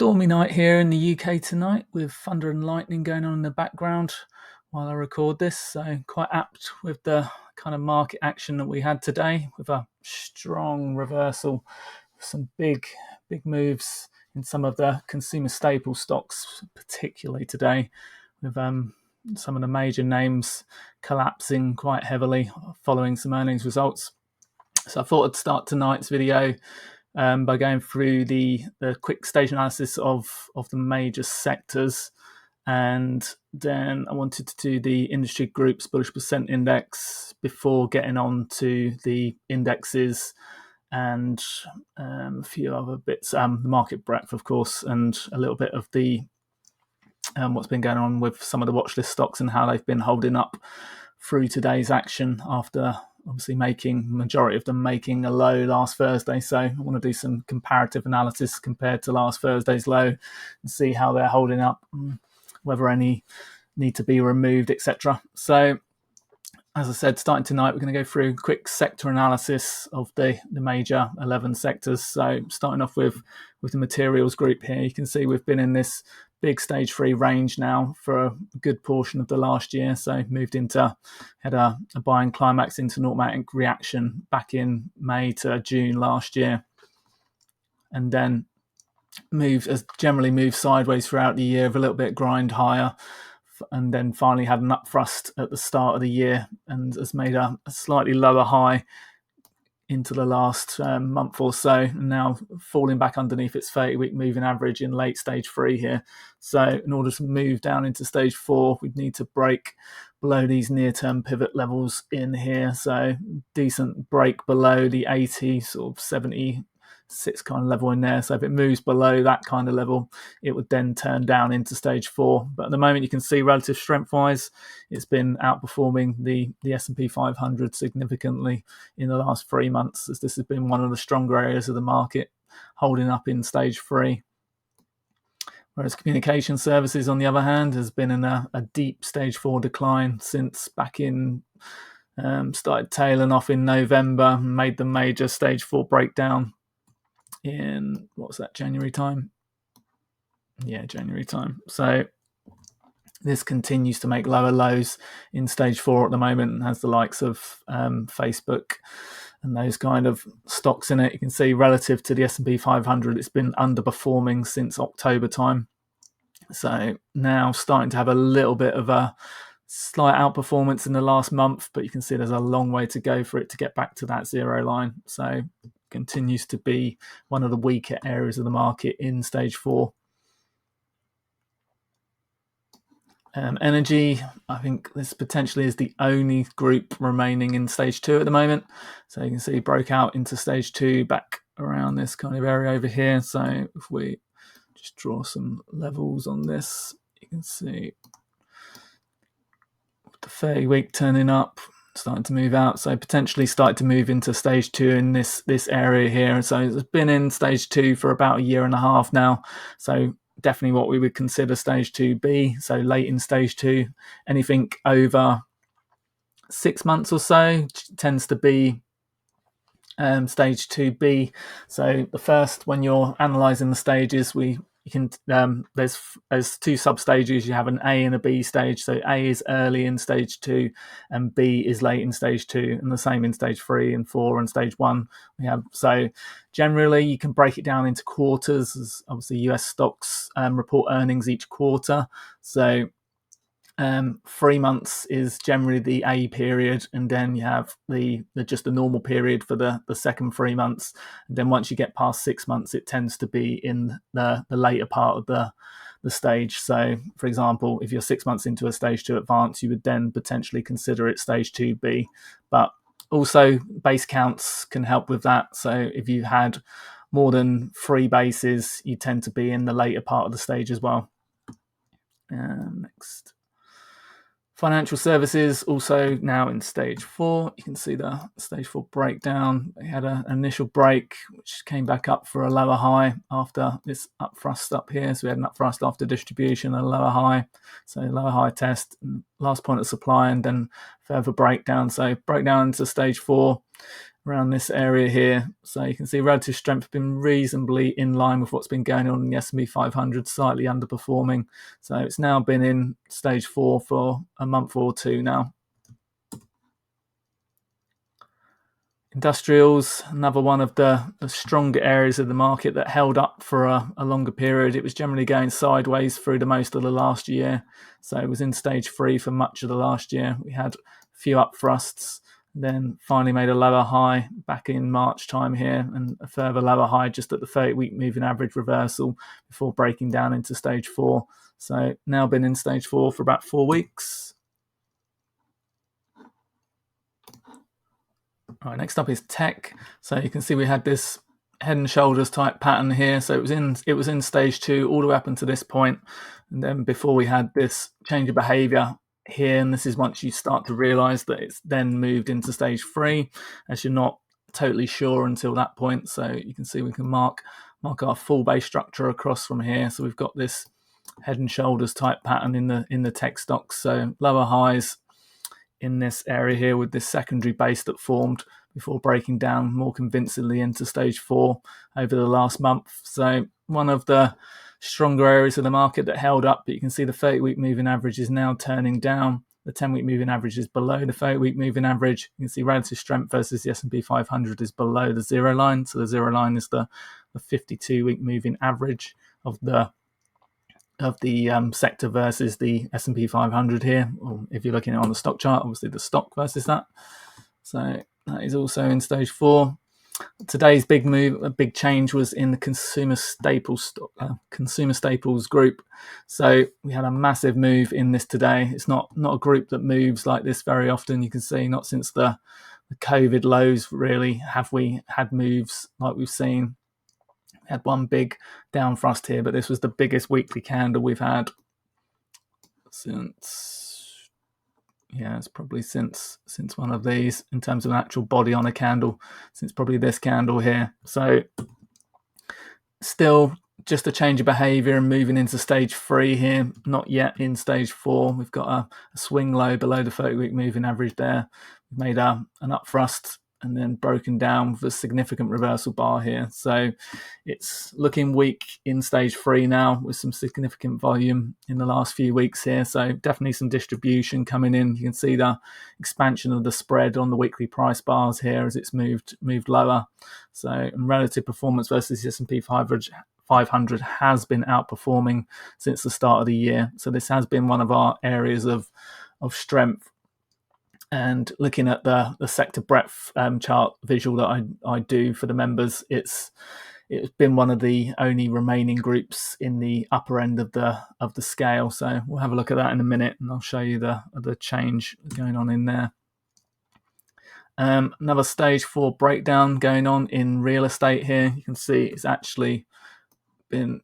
stormy night here in the UK tonight with thunder and lightning going on in the background while I record this. So quite apt with the kind of market action that we had today with a strong reversal, some big moves in some of the consumer staple stocks, particularly today, with some of the major names collapsing quite heavily following some earnings results. So I thought I'd start tonight's video by going through the quick stage analysis of the major sectors, and then I wanted to do the industry groups Bullish percent index before getting on to the indexes and a few other bits, the market breadth, of course, and a little bit of the what's been going on with some of the watchlist stocks and how they've been holding up through today's action after obviously majority of them making a low last Thursday. So I want to do some comparative analysis compared to last Thursday's low and see how they're holding up, whether any need to be removed, etc. So as I said, starting tonight, we're going to go through quick sector analysis of the major 11 sectors. So starting off with the materials group here, you can see we've been in this big stage 3 range now for a good portion of the last year. So had a buying climax into an automatic reaction back in May to June last year, and then generally moved sideways throughout the year with a little bit grind higher, and then finally had an upthrust at the start of the year and has made a slightly lower high into the last month or so, and now falling back underneath its 30-week moving average in late stage 3 here. So in order to move down into stage 4, we'd need to break below these near-term pivot levels in here. So decent break below the 80, sort of 76 kind of level in there. So if it moves below that kind of level, it would then turn down into stage 4. But at the moment, you can see relative strength-wise, it's been outperforming the S&P 500 significantly in the last 3 months, as this has been one of the stronger areas of the market, holding up in stage 3. Whereas communication services, on the other hand, has been in a deep stage 4 decline since back in started tailing off in November, made the major stage 4 breakdown in, January time? Yeah, January time. So this continues to make lower lows in stage 4 at the moment, and has the likes of Facebook and those kind of stocks in it. You can see relative to the S&P 500, it's been underperforming since October time. So now starting to have a little bit of a slight outperformance in the last month, but you can see there's a long way to go for it to get back to that zero line. So continues to be one of the weaker areas of the market in stage 4. Energy, I think this potentially is the only group remaining in stage 2 at the moment. So you can see broke out into stage 2 back around this kind of area over here. So if we just draw some levels on this, you can see the 30-week turning up, starting to move out, so potentially started to move into stage 2 in this area here. So it's been in stage 2 for about a year and a half now, so definitely what we would consider stage 2B. So late in stage 2, anything over 6 months or so tends to be stage 2B. So the first, when you're analysing the stages, there's 2 sub-stages. You have an A and a B stage. So A is early in stage 2 and B is late in stage 2, and the same in stage 3 and 4 and stage 1. So generally you can break it down into quarters, as obviously US stocks report earnings each quarter. So 3 months is generally the A period, and then you have the normal period for the second 3 months. And then once you get past 6 months, it tends to be in the later part of the stage. So for example, if you're 6 months into a stage 2 advance, you would then potentially consider it stage 2B. But also base counts can help with that. So if you had more than 3 bases, you tend to be in the later part of the stage as well. Next. Financial services also now in stage 4. You can see the stage 4 breakdown. They had an initial break, which came back up for a lower high after this up thrust up here. So we had an up thrust after distribution, a lower high. So lower high test, last point of supply, and then further breakdown. So breakdown into stage 4. around this area here. So you can see relative strength has been reasonably in line with what's been going on in the S&P 500, slightly underperforming. So it's now been in stage 4 for a month or two now. Industrials, another one of the stronger areas of the market that held up for a longer period. It was generally going sideways through the most of the last year. So it was in stage 3 for much of the last year. We had a few up thrusts, then finally made a lower high back in March time here, and a further lower high just at the 30-week moving average reversal before breaking down into stage 4. So now been in stage 4 for about 4 weeks. All right, next up is tech. So you can see we had this head and shoulders type pattern here. So it was in stage 2 all the way up until this point, and then before we had this change of behavior here, and this is once you start to realize that it's then moved into stage 3, as you're not totally sure until that point. So you can see we can mark our full base structure across from here. So we've got this head and shoulders type pattern in the tech stocks. So lower highs in this area here with this secondary base that formed before breaking down more convincingly into stage 4 over the last month. So one of the stronger areas of the market that held up, but you can see the 30-week moving average is now turning down. The 10-week moving average is below the 30-week moving average. You can see relative strength versus the S&P 500 is below the zero line. So the zero line is the 52-week moving average of the sector versus the S&P 500 here. Or if you're looking at it on the stock chart, obviously the stock versus that. So that is also in stage 4. Today's big move, a big change, was in the consumer staples group. So we had a massive move in this today. It's not a group that moves like this very often. You can see not since the COVID lows really have we had moves like we've seen. Had one big down thrust here, but this was the biggest weekly candle we've had since it's probably since one of these in terms of an actual body on a candle, since probably this candle here. So still just a change of behavior and moving into stage 3 here, not yet in stage 4. We've got a swing low below the 30-week moving average there. We've made an up thrust and then broken down with a significant reversal bar here. So it's looking weak in stage 3 now with some significant volume in the last few weeks here. So definitely some distribution coming in. You can see the expansion of the spread on the weekly price bars here as it's moved lower. So relative performance versus the S&P 500 has been outperforming since the start of the year. So this has been one of our areas of strength. And looking at the sector breadth chart visual that I do for the members, it's been one of the only remaining groups in the upper end of the scale. So we'll have a look at that in a minute, and I'll show you the change going on in there. Another stage 4 breakdown going on in real estate here. You can see it's actually been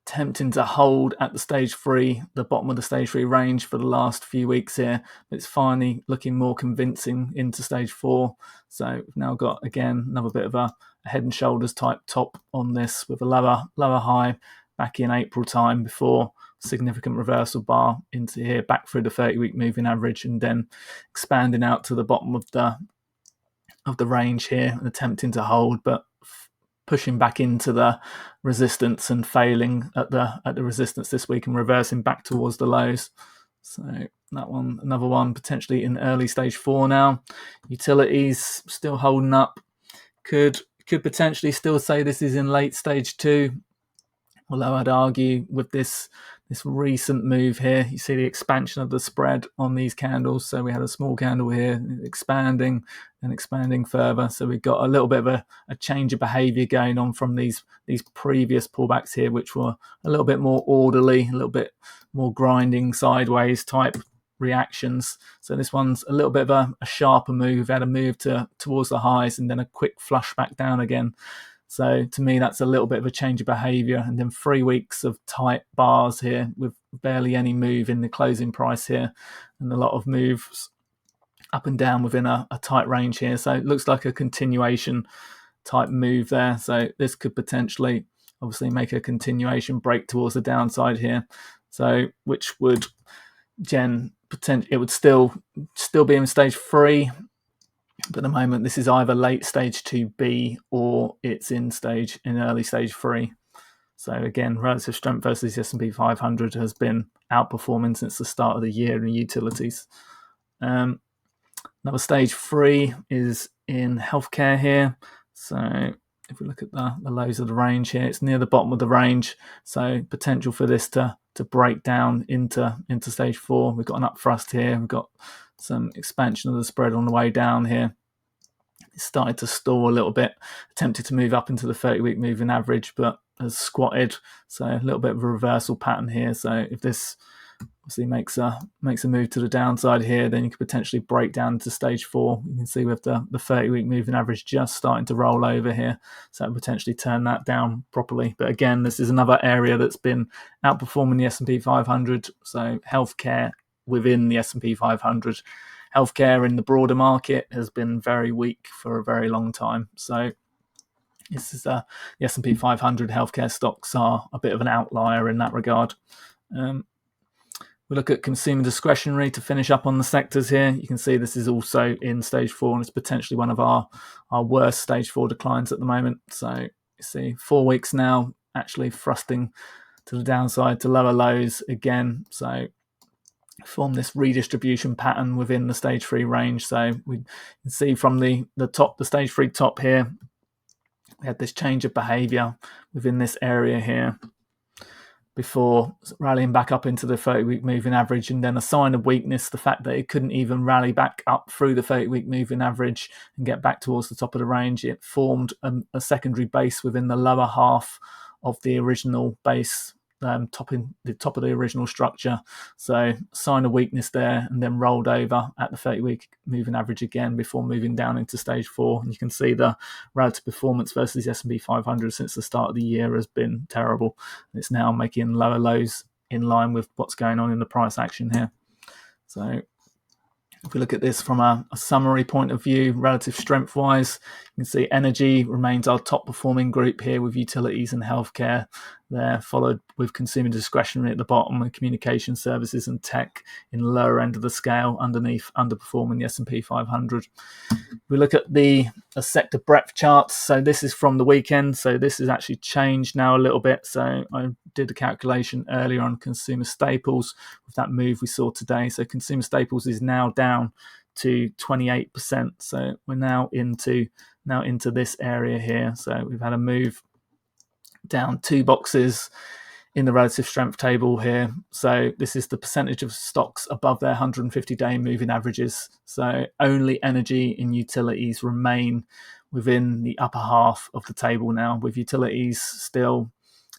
attempting to hold at the stage 3, the bottom of the stage 3 range for the last few weeks here. It's finally looking more convincing into stage 4. So we've now got, again, another bit of a head and shoulders type top on this with a lower high back in April time before significant reversal bar into here, back through the 30-week moving average, and then expanding out to the bottom of the range here and attempting to hold, but pushing back into the resistance and failing at the resistance this week and reversing back towards the lows. So that one, another one potentially in early stage 4 now. Utilities still holding up. Could potentially still say this is in late stage 2. Although I'd argue with this recent move here, you see the expansion of the spread on these candles. So we had a small candle here expanding and expanding further. So we've got a little bit of a change of behavior going on from these previous pullbacks here, which were a little bit more orderly, a little bit more grinding sideways type reactions. So this one's a little bit of a sharper move. Had a move towards the highs and then a quick flush back down again. So to me, that's a little bit of a change of behavior. And then 3 weeks of tight bars here with barely any move in the closing price here, and a lot of moves up and down within a tight range here. So it looks like a continuation type move there. So this could potentially obviously make a continuation break towards the downside here. So which would it would still be in stage 3. But at the moment, this is either late stage 2B or it's in early stage 3. So again, relative strength versus the S&P 500 has been outperforming since the start of the year in utilities. Another stage 3 is in healthcare here. So if we look at the lows of the range here, it's near the bottom of the range. So potential for this to break down into stage 4. We've got an up thrust here. We've got some expansion of the spread on the way down here. It started to stall a little bit, attempted to move up into the 30-week moving average, but has squatted. So a little bit of a reversal pattern here. So if this obviously makes a move to the downside here, then you could potentially break down to stage 4. You can see with the 30-week moving average just starting to roll over here, so potentially turn that down properly. But again, this is another area that's been outperforming the S&P 500. So healthcare within the S&P 500. Healthcare in the broader market has been very weak for a very long time. So this is the S&P 500 healthcare stocks are a bit of an outlier in that regard. We look at consumer discretionary to finish up on the sectors here. You can see this is also in stage 4, and it's potentially one of our worst stage 4 declines at the moment. So you see 4 weeks now actually thrusting to the downside to lower lows again. So form this redistribution pattern within the stage 3 range. So we can see from the top, the stage 3 top here, we had this change of behavior within this area here before rallying back up into the 30-week moving average, and then a sign of weakness, the fact that it couldn't even rally back up through the 30-week moving average and get back towards the top of the range. It formed a secondary base within the lower half of the original base, topping the top of the original structure. So sign of weakness there, and then rolled over at the 30-week moving average again before moving down into stage 4. And you can see the relative performance versus the S&P 500 since the start of the year has been terrible. It's now making lower lows in line with what's going on in the price action here. So if we look at this from a summary point of view, relative strength wise, you can see energy remains our top performing group here, with utilities and healthcare there, followed with consumer discretionary at the bottom, and communication services and tech in the lower end of the scale, underneath underperforming the S&P 500. We look at the sector breadth charts. So this is from the weekend. So this has actually changed now a little bit. So I did a calculation earlier on consumer staples with that move we saw today. So consumer staples is now down to 28%. So we're now into this area here. So we've had a move down 2 boxes in the relative strength table here. So this is the percentage of stocks above their 150-day moving averages. So only energy and utilities remain within the upper half of the table now, with utilities still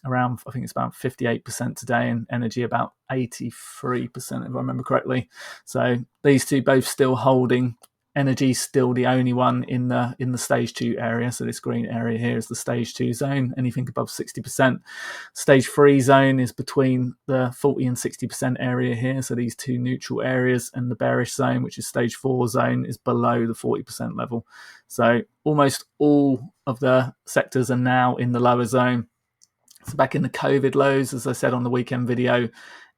around, I think it's about 58% today, and energy about 83%, if I remember correctly. So these two both still holding. Energy is still the only one in the stage 2 area. So this green area here is the stage 2 zone, anything above 60%. Stage 3 zone is between the 40 and 60% area here. So these two neutral areas, and the bearish zone, which is stage 4 zone, is below the 40% level. So almost all of the sectors are now in the lower zone. So back in the COVID lows, as I said on the weekend video,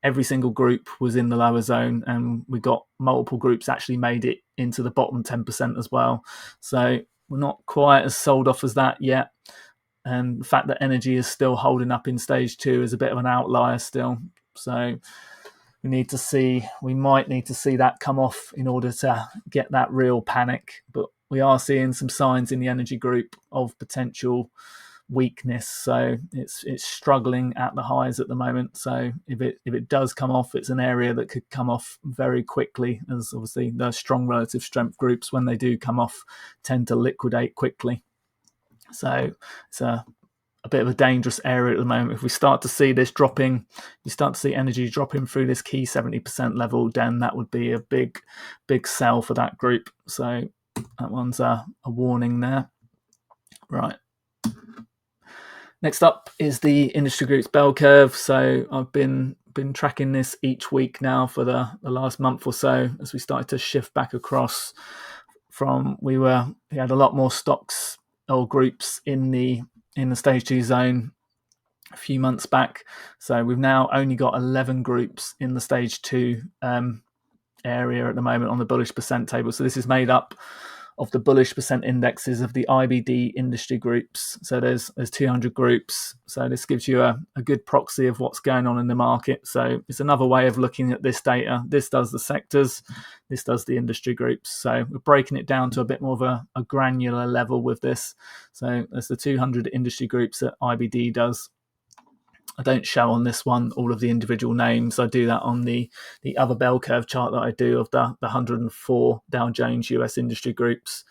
every single group was in the lower zone, and we got multiple groups actually made it into the bottom 10% as well. So we're not quite as sold off as that yet. And the fact that energy is still holding up in stage 2 is a bit of an outlier still. So we might need to see that come off in order to get that real panic. But we are seeing some signs in the energy group of potential weakness. So it's struggling at the highs at the moment. So if it does come off, it's an area that could come off very quickly, as obviously the strong relative strength groups, when they do come off, tend to liquidate quickly. So it's a bit of a dangerous area at the moment. If we start to see this dropping, you start to see energy dropping through this key 70% level, then that would be a big sell for that group. So that one's a warning there. Right. Next up is the industry group's bell curve. So I've been tracking this each week now for the last month or so, as we started to shift back across from we had a lot more stocks or groups in the stage 2 zone a few months back. So we've now only got 11 groups in the stage 2 area at the moment on the bullish percent table. So this is made up of the bullish percent indexes of the IBD Industry Groups. So there's 200 groups. So this gives you a good proxy of what's going on in the market. So it's another way of looking at this data. This does the sectors, this does the industry groups. So we're breaking it down to a bit more of a granular level with this. So there's the 200 industry groups that IBD does. I don't show on this one all of the individual names. I do that on the other bell curve chart that I do of the 104 Dow Jones US industry groups,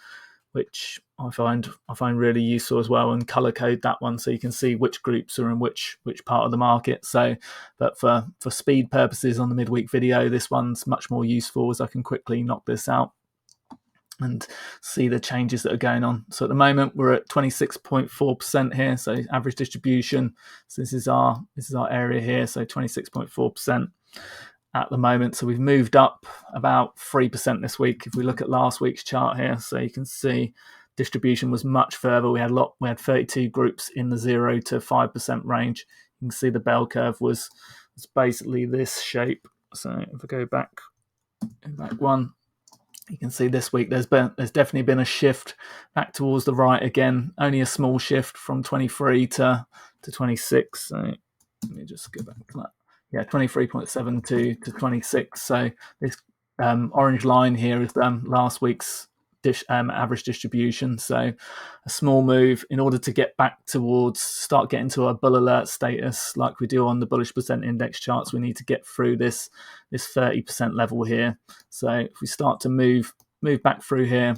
which I find really useful as well, and color code that one so you can see which groups are in which part of the market. So, but for speed purposes on the midweek video, this one's much more useful as I can quickly knock this out and see the changes that are going on. So at the moment we're at 26.4% here, so average distribution. So this is our area here, so 26.4% at the moment. So we've moved up about 3% this week if we look at last week's chart here. So you can see distribution was much further. We had 32 groups in the 0 to 5% range. You can see the bell curve was basically this shape. So if I go back one, you can see this week there's definitely been a shift back towards the right again. Only a small shift from 23 to 26. So let me just go back to that. Yeah, 23.7 to 26. So this orange line here is last week's average distribution. So a small move in order to get back towards, start getting to a bull alert status like we do on the bullish percent index charts. We need to get through this 30% level here. So if we start to move back through here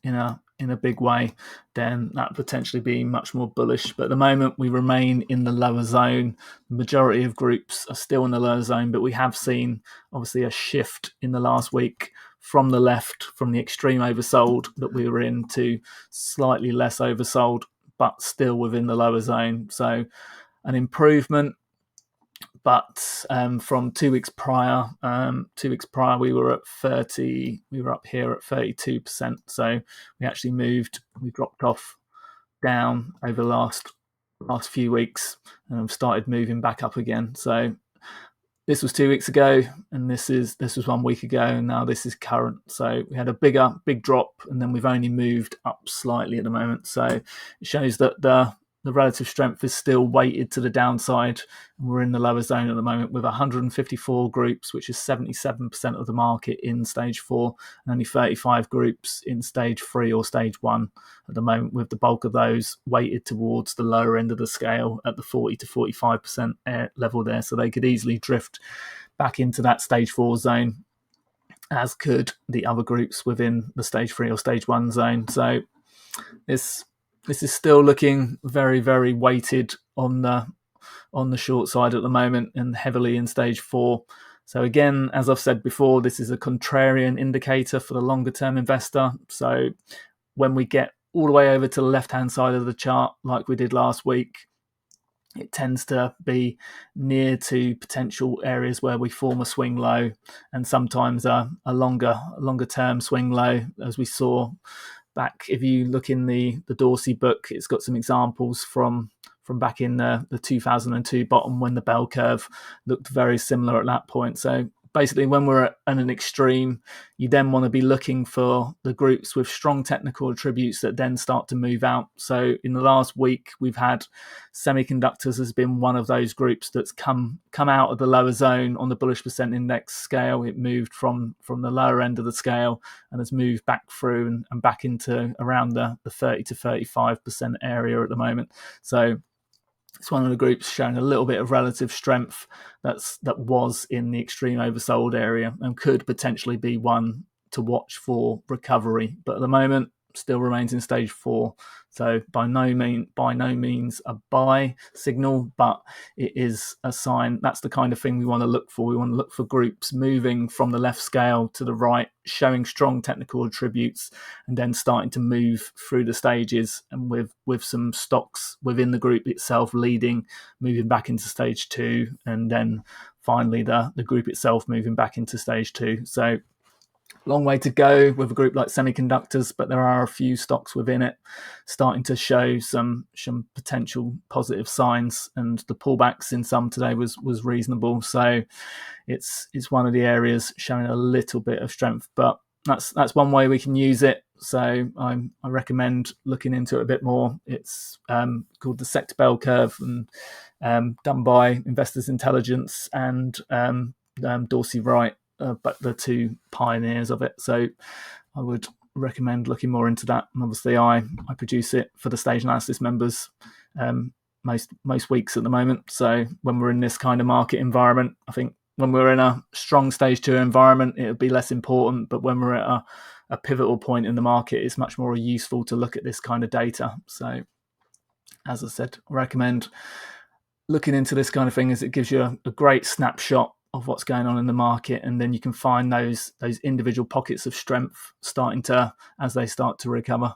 in a big way, then that potentially be much more bullish. But at the moment we remain in the lower zone. The majority of groups are still in the lower zone, but we have seen obviously a shift in the last week from the left, from the extreme oversold that we were in to slightly less oversold, but still within the lower zone. So an improvement, but from 2 weeks prior, we were at 30. We were up here at 32%. So we actually we dropped off down over the last few weeks, and have started moving back up again. So this was 2 weeks ago, and this was 1 week ago, and now this is current. So we had a big drop, and then we've only moved up slightly at the moment. So it shows that the relative strength is still weighted to the downside, and we're in the lower zone at the moment with 154 groups, which is 77% of the market in stage 4, and only 35 groups in stage 3 or stage 1 at the moment, with the bulk of those weighted towards the lower end of the scale at the 40 to 45% level there. So they could easily drift back into that stage 4 zone, as could the other groups within the stage 3 or stage 1 zone. So this is still looking very, very weighted on the short side at the moment, and heavily in stage 4. So again, as I've said before, this is a contrarian indicator for the longer term investor. So when we get all the way over to the left-hand side of the chart, like we did last week, it tends to be near to potential areas where we form a swing low, and sometimes a longer term swing low, as we saw back. If you look in the Dorsey book, it's got some examples from back in the 2002 bottom, when the bell curve looked very similar at that point. So basically, when we're at an extreme, you then want to be looking for the groups with strong technical attributes that then start to move out. So in the last week, we've had Semiconductors has been one of those groups that's come out of the lower zone on the bullish percent index scale. It moved from the lower end of the scale and has moved back through and back into around the 30 to 35% area at the moment. So it's one of the groups showing a little bit of relative strength that was in the extreme oversold area, and could potentially be one to watch for recovery. But at the moment, still remains in stage 4. So by no means a buy signal, but it is a sign. That's the kind of thing we want to look for. We want to look for groups moving from the left scale to the right, showing strong technical attributes, and then starting to move through the stages, and with some stocks within the group itself leading, moving back into stage 2, and then finally the group itself moving back into stage 2. So long way to go with a group like Semiconductors, but there are a few stocks within it starting to show some potential positive signs, and the pullbacks in some today was reasonable. So it's one of the areas showing a little bit of strength, but that's one way we can use it. So I recommend looking into it a bit more. It's called the sector bell curve, and done by Investors Intelligence and Dorsey Wright, but the two pioneers of it. So I would recommend looking more into that. And obviously, I produce it for the Stage Analysis members most weeks at the moment. So when we're in this kind of market environment, I think when we're in a strong stage 2 environment, it'll be less important. But when we're at a pivotal point in the market, it's much more useful to look at this kind of data. So as I said, I recommend looking into this kind of thing, as it gives you a great snapshot of what's going on in the market, and then you can find those individual pockets of strength starting to, as they start to recover.